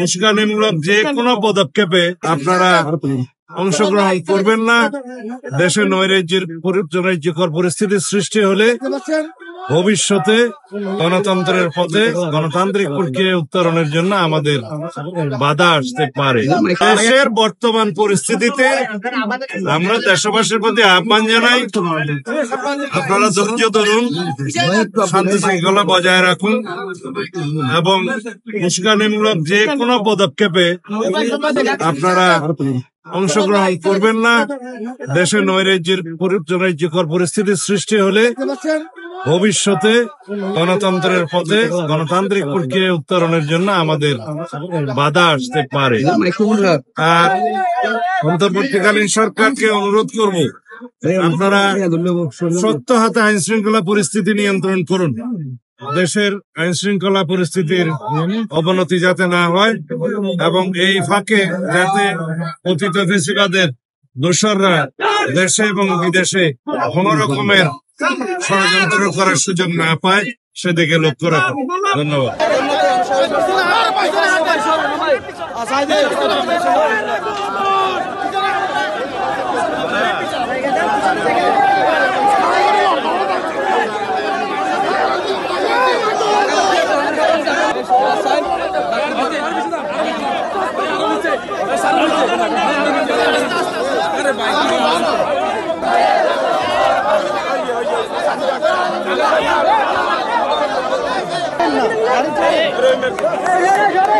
উস্কানিমূলক যে কোনো পদক্ষেপে আপনারা অংশগ্রহণ করবেন না। দেশে নৈরাজ্যকর পরিস্থিতির সৃষ্টি হলে ভবিষ্যতে গণতন্ত্রের পথে গণতান্ত্রিক প্রক্রিয়া উত্তরণের জন্য আমাদের বাধা আসতে পারে। দেশের বর্তমান পরিস্থিতিতে আমরা দেশবাসীর প্রতি আহ্বান জানাই, আপনারা ধৈর্য ধরুন, শান্তি শৃঙ্খলা বজায় রাখুন এবং উস্কানিমূলক যে কোনো পদক্ষেপে আপনারা অংশগ্রহণ করবেন না। দেশে নৈরাজ্যকর পরিস্থিতির সৃষ্টি হলে ভবিষ্যতে গণতন্ত্রের পথে গণতান্ত্রিক প্রক্রিয়া উত্তরণের জন্য আমাদের বাধা আসতে পারে। আর অন্তর্বর্তীকালীন সরকারকে অনুরোধ করব, আপনারা শক্ত হাতে আইন শৃঙ্খলা পরিস্থিতি নিয়ন্ত্রণ করুন। দেশের আইন শৃঙ্খলা পরিস্থিতির অবনতি যাতে না হয় এবং এই ফাঁকে যাতে অতীত ফেসিবাদের দোসররা দেশে এবং বিদেশে কোন রকমের ষড়যন্ত্র করার সুযোগ না পায় সেদিকে লক্ষ্য রাখুন। ধন্যবাদ। Hey,